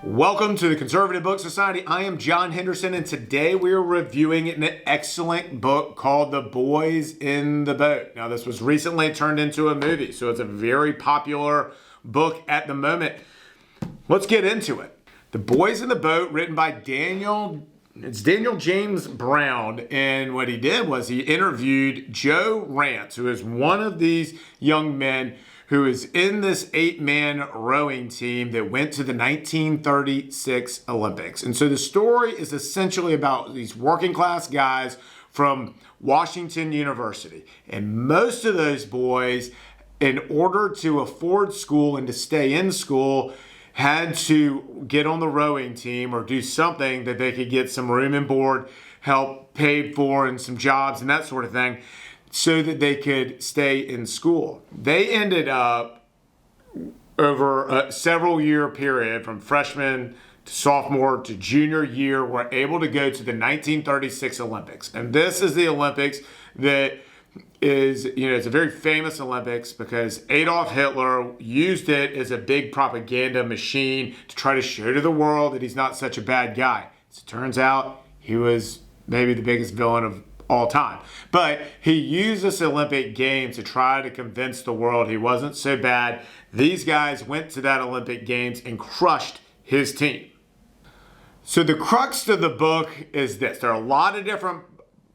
Welcome to the Conservative Book Society. I am John Henderson, and today we are reviewing an excellent book called The Boys in the Boat. Now, this was recently turned into a movie, so it's a very popular book at the moment. Let's get into it. The Boys in the Boat, written by Daniel James Brown, and what he did was he interviewed Joe Rance, who is one of these young men who is in this 8-man rowing team that went to the 1936 Olympics. And so the story is essentially about these working class guys from Washington University. And most of those boys, in order to afford school and to stay in school, had to get on the rowing team or do something that they could get some room and board help paid for and some jobs and that sort of thing, so that they could stay in school. They ended up, over a several year period, from freshman to sophomore to junior year, were able to go to the 1936 Olympics. And this is the Olympics that is, it's a very famous Olympics because Adolf Hitler used it as a big propaganda machine to try to show to the world that he's not such a bad guy. As it turns out, he was maybe the biggest villain of all time. But he used this Olympic Games to try to convince the world he wasn't so bad. These guys went to that Olympic Games and crushed his team. So the crux of the book is this. There are a lot of different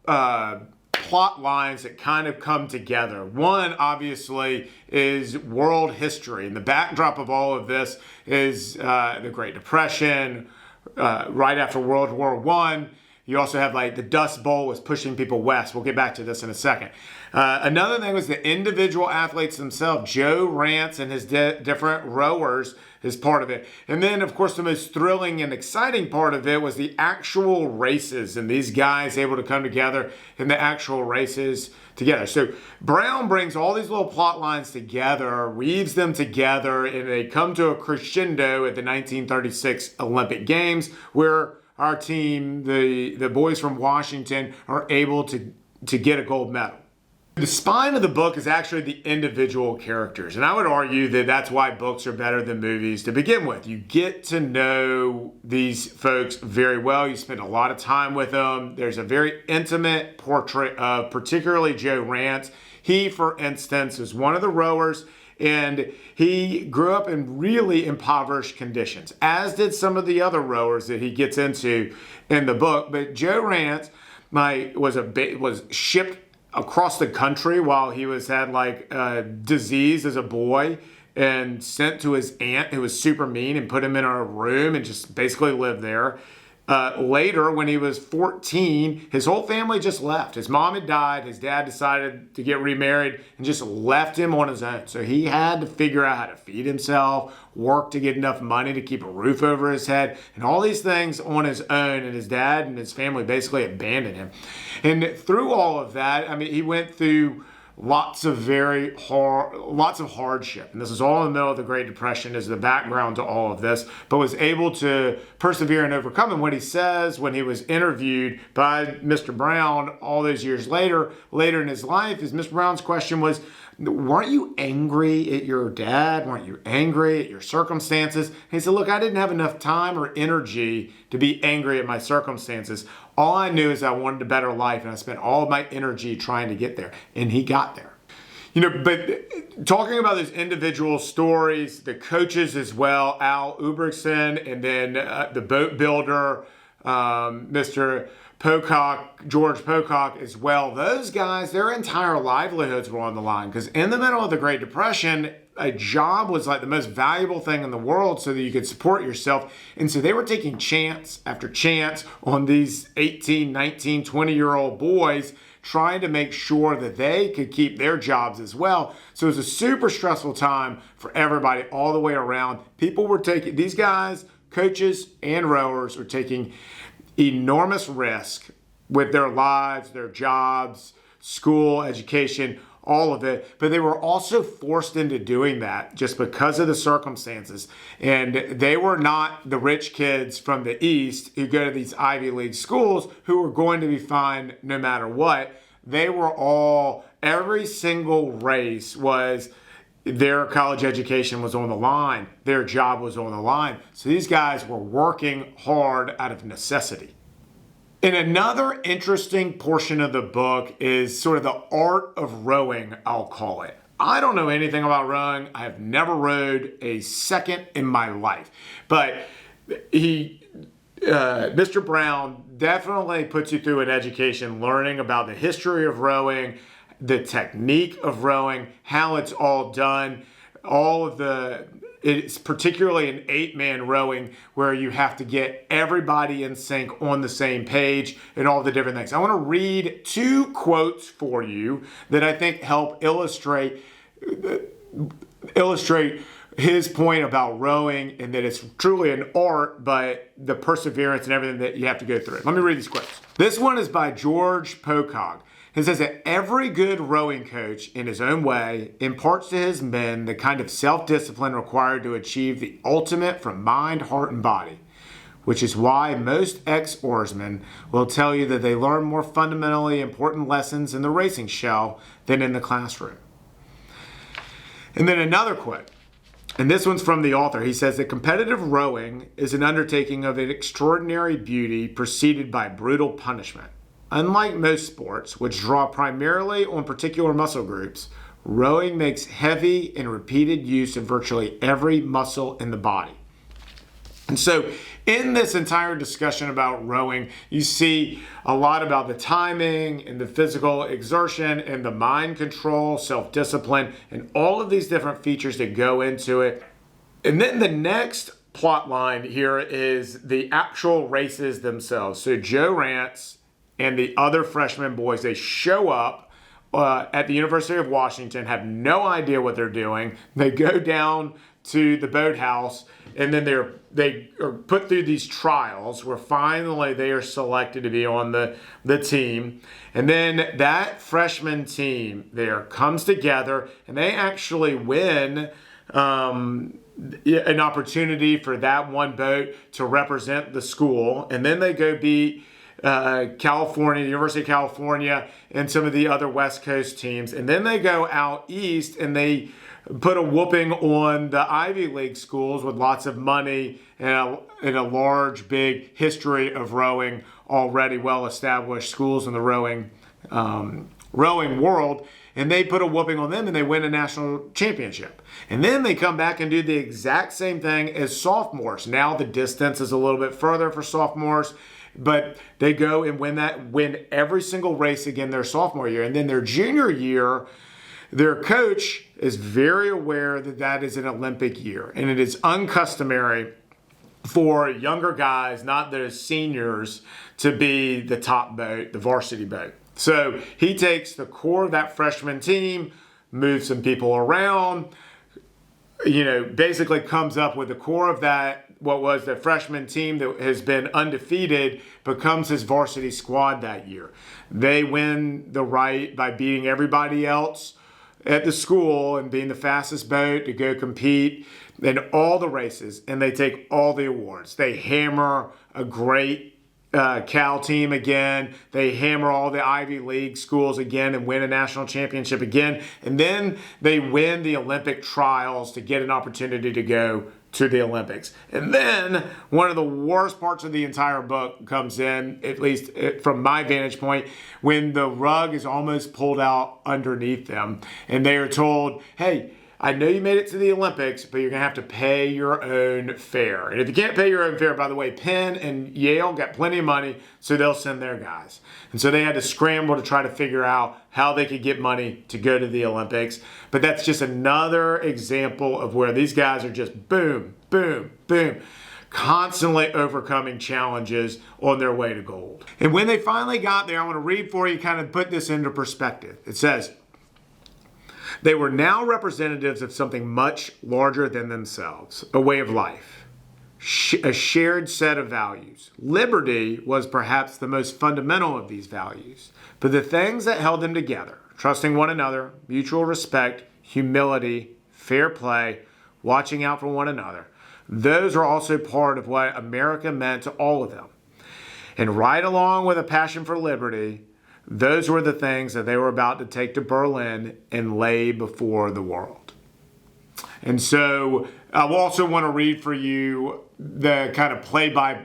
plot lines that kind of come together. One, obviously, is world history. And the backdrop of all of this is the Great Depression, right after World War I. You also have the Dust Bowl was pushing people west. We'll get back to this in a second. Another thing was the individual athletes themselves. Joe Rance and his different rowers is part of it. And then, of course, the most thrilling and exciting part of it was the actual races and these guys able to come together in the actual races together. So Brown brings all these little plot lines together, weaves them together, and they come to a crescendo at the 1936 Olympic Games, where our team, the boys from Washington, are able to get a gold medal. The spine of the book is actually the individual characters. And I would argue that that's why books are better than movies to begin with. You get to know these folks very well. You spend a lot of time with them. There's a very intimate portrait of particularly Joe Rance. He, for instance, is one of the rowers, and he grew up in really impoverished conditions, as did some of the other rowers that he gets into in the book. But Joe Rance was shipped across the country while he had disease as a boy, and sent to his aunt, who was super mean, and put him in a room and just basically lived there. Later, when he was 14, his whole family just left. His mom had died. His dad decided to get remarried and just left him on his own. So he had to figure out how to feed himself, work to get enough money to keep a roof over his head, and all these things on his own. And his dad and his family basically abandoned him. And through all of that, he went through lots of hardship. And this is all in the middle of the Great Depression as the background to all of this, but was able to persevere and overcome. And what he says when he was interviewed by Mr. Brown all those years later in his life, is Mr. Brown's question was, weren't you angry at your dad? Weren't you angry at your circumstances? And he said, look, I didn't have enough time or energy to be angry at my circumstances. All I knew is I wanted a better life, and I spent all of my energy trying to get there. And he got there. But talking about those individual stories, the coaches as well, Al Ubrickson, and then the boat builder, Mr. Pocock, George Pocock as well. Those guys, their entire livelihoods were on the line, because in the middle of the Great Depression, a job was the most valuable thing in the world so that you could support yourself. And so they were taking chance after chance on these 18, 19, 20-year-old boys, trying to make sure that they could keep their jobs as well. So it was a super stressful time for everybody all the way around. These guys, coaches and rowers, are taking enormous risk with their lives, their jobs, school, education, all of it. But they were also forced into doing that just because of the circumstances. And they were not the rich kids from the East who go to these Ivy League schools who were going to be fine no matter what. They were every single race was their college education was on the line. Their job was on the line. So these guys were working hard out of necessity. And another interesting portion of the book is sort of the art of rowing, I'll call it. I don't know anything about rowing. I have never rowed a second in my life. But Mr. Brown definitely puts you through an education learning about the history of rowing, the technique of rowing, how it's all done, it's particularly an 8-man rowing where you have to get everybody in sync on the same page and all the different things. I want to read 2 quotes for you that I think help illustrate his point about rowing and that it's truly an art, but the perseverance and everything that you have to go through. Let me read these quotes. This one is by George Pocock. It says that every good rowing coach, in his own way, imparts to his men the kind of self-discipline required to achieve the ultimate from mind, heart, and body, which is why most ex-oarsmen will tell you that they learn more fundamentally important lessons in the racing shell than in the classroom. And then another quote, and this one's from the author. He says that competitive rowing is an undertaking of an extraordinary beauty preceded by brutal punishment. Unlike most sports, which draw primarily on particular muscle groups, rowing makes heavy and repeated use of virtually every muscle in the body. And so in this entire discussion about rowing, you see a lot about the timing and the physical exertion and the mind control, self-discipline, and all of these different features that go into it. And then the next plot line here is the actual races themselves. So Joe Rance and the other freshman boys, they show up at the University of Washington, have no idea what they're doing. They go down to the boathouse, and then they are put through these trials where finally they are selected to be on the team. And then that freshman team there comes together, and they actually win an opportunity for that one boat to represent the school. And then they go beat California, the University of California, and some of the other West Coast teams. And then they go out east and they put a whooping on the Ivy League schools with lots of money and a large, big history of rowing, already well-established schools in the rowing world. And they put a whooping on them and they win a national championship. And then they come back and do the exact same thing as sophomores. Now the distance is a little bit further for sophomores, but they go and win every single race again their sophomore year. And then their junior year, their coach is very aware that that is an Olympic year. And it is uncustomary for younger guys, not the seniors, to be the top boat, the varsity boat. So he takes the core of that freshman team, moves some people around, basically comes up with the core of that, what was the freshman team that has been undefeated, becomes his varsity squad that year. They win the right by beating everybody else at the school and being the fastest boat to go compete in all the races, and they take all the awards. They hammer a great Cal team again. They hammer all the Ivy League schools again and win a national championship again. And then they win the Olympic trials to get an opportunity to go to the Olympics. And then one of the worst parts of the entire book comes in, at least from my vantage point, when the rug is almost pulled out underneath them and they are told, hey, I know you made it to the Olympics, but you're going to have to pay your own fare. And if you can't pay your own fare, by the way, Penn and Yale got plenty of money, so they'll send their guys. And so they had to scramble to try to figure out how they could get money to go to the Olympics. But that's just another example of where these guys are just boom, boom, boom, constantly overcoming challenges on their way to gold. And when they finally got there, I want to read for you, kind of put this into perspective. It says, they were now representatives of something much larger than themselves, a way of life, a shared set of values. Liberty was perhaps the most fundamental of these values, but the things that held them together, trusting one another, mutual respect, humility, fair play, watching out for one another, those are also part of what America meant to all of them. And right along with a passion for liberty, those were the things that they were about to take to Berlin and lay before the world. And so I also want to read for you the kind of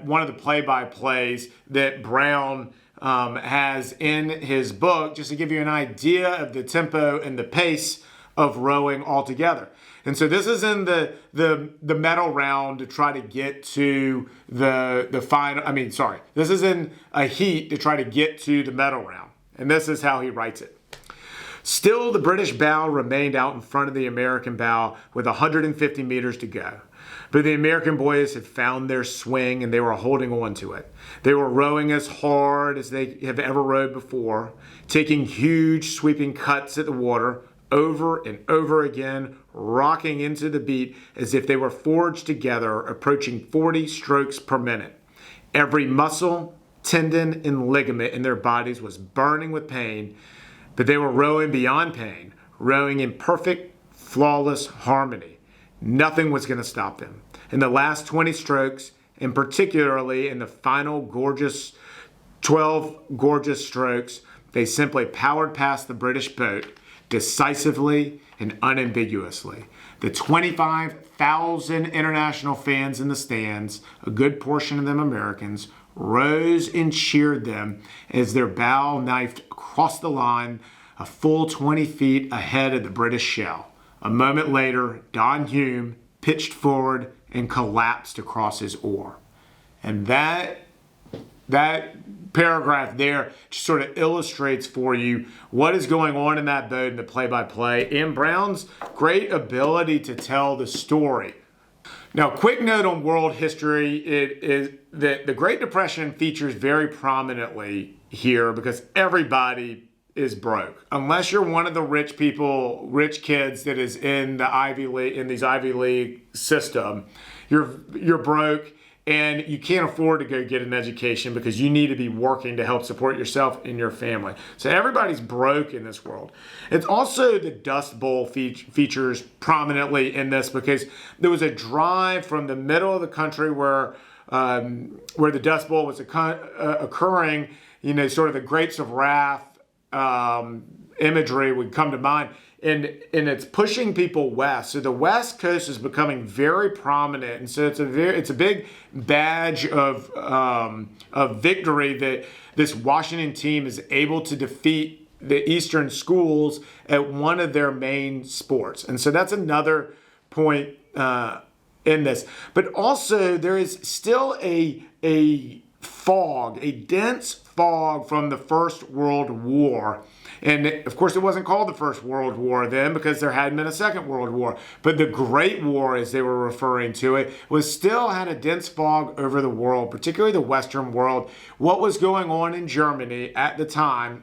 one of the play-by-plays that Brown has in his book, just to give you an idea of the tempo and the pace of rowing altogether. And so this is in the medal round to try to get to the final. This is in a heat to try to get to the medal round. And this is how he writes it. Still, the British bow remained out in front of the American bow with 150 meters to go. But the American boys had found their swing and they were holding on to it. They were rowing as hard as they have ever rowed before, taking huge sweeping cuts at the water over and over again, rocking into the beat as if they were forged together, approaching 40 strokes per minute. Every muscle, tendon, and ligament in their bodies was burning with pain, but they were rowing beyond pain, rowing in perfect, flawless harmony. Nothing was going to stop them. In the last 20 strokes, and particularly in the final 12 gorgeous strokes, they simply powered past the British boat decisively and unambiguously. The 25,000 international fans in the stands, a good portion of them Americans, rose and cheered them as their bow knifed across the line a full 20 feet ahead of the British shell. A moment later, Don Hume pitched forward and collapsed across his oar. And that paragraph there just sort of illustrates for you what is going on in that boat in the play-by-play and Brown's great ability to tell the story. Now, quick note on world history, it is that the Great Depression features very prominently here because everybody is broke. Unless you're one of the rich kids that is in the these Ivy League system, you're broke and you can't afford to go get an education because you need to be working to help support yourself and your family. So everybody's broke in this world. It's also the Dust Bowl features prominently in this because there was a drive from the middle of the country where the Dust Bowl was occurring, sort of the Grapes of Wrath imagery would come to mind, and it's pushing people west. So the West Coast is becoming very prominent, and so it's a big badge of victory that this Washington team is able to defeat the Eastern schools at one of their main sports, and so that's another point in this. But also there is still a dense fog from the First World War. And of course, it wasn't called the First World War then because there hadn't been a Second World War. But the Great War, as they were referring to it, still had a dense fog over the world, particularly the Western world. What was going on in Germany at the time,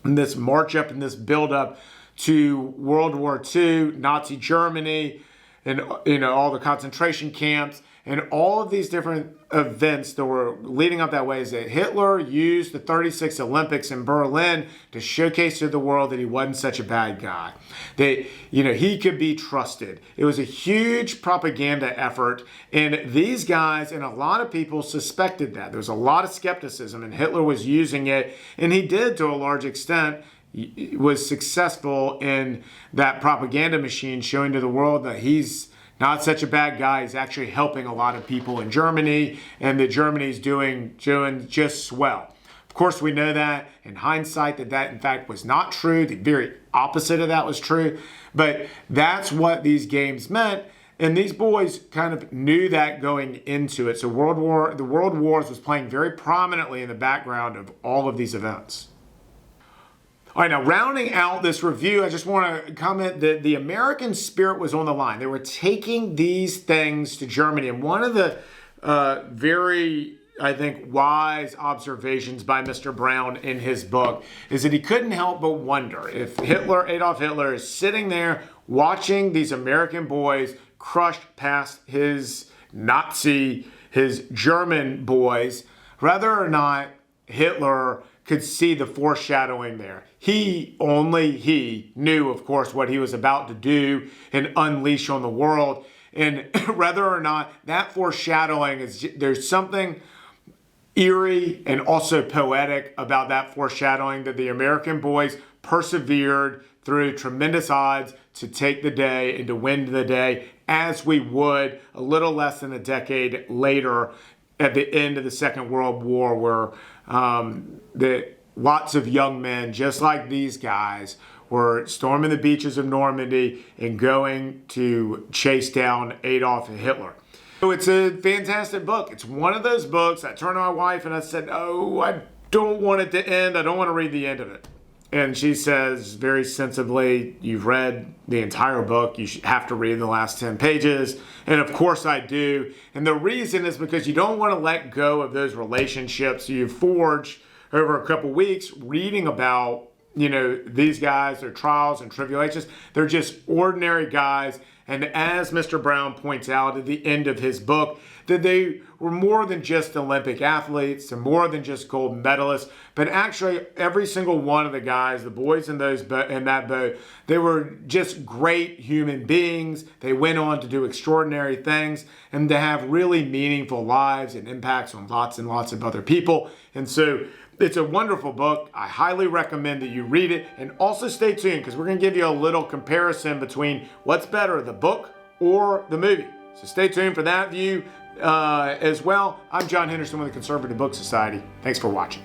in this march up and this build up to World War II, Nazi Germany, and all the concentration camps, and all of these different events that were leading up that way, is that Hitler used the 36 Olympics in Berlin to showcase to the world that he wasn't such a bad guy. That, he could be trusted. It was a huge propaganda effort, and these guys and a lot of people suspected that. There was a lot of skepticism, and Hitler was using it, and he did to a large extent. Was successful in that propaganda machine, showing to the world that he's not such a bad guy. He's actually helping a lot of people in Germany, and that Germany's doing just swell. Of course, we know that in hindsight that in fact was not true. The very opposite of that was true. But that's what these games meant, and these boys kind of knew that going into it. So the World Wars was playing very prominently in the background of all of these events. All right, now rounding out this review, I just want to comment that the American spirit was on the line. They were taking these things to Germany. And one of the very, I think, wise observations by Mr. Brown in his book is that he couldn't help but wonder if Adolf Hitler is sitting there watching these American boys crushed past his German boys, whether or not Hitler could see the foreshadowing there. Only he knew, of course, what he was about to do and unleash on the world. And whether or not that foreshadowing there's something eerie and also poetic about that foreshadowing, that the American boys persevered through tremendous odds to take the day and to win the day, as we would a little less than a decade later at the end of the Second World War, where lots of young men, just like these guys, were storming the beaches of Normandy and going to chase down Adolf Hitler. So it's a fantastic book. It's one of those books I turned to my wife and I said, "Oh, I don't want it to end. I don't want to read the end of it." And she says very sensibly, "You've read the entire book. You should have to read the last 10 pages. And of course I do. And the reason is because you don't want to let go of those relationships you forged over a couple weeks reading about, these guys, their trials and tribulations. They're just ordinary guys. And as Mr. Brown points out at the end of his book, that they were more than just Olympic athletes and more than just gold medalists, but actually every single one of the guys, the boys in that boat, they were just great human beings. They went on to do extraordinary things and to have really meaningful lives and impacts on lots and lots of other people. And so it's a wonderful book. I highly recommend that you read it, and also stay tuned because we're going to give you a little comparison between what's better, the book or the movie. So stay tuned for that view as well. I'm John Henderson with the Conservative Book Society. Thanks for watching.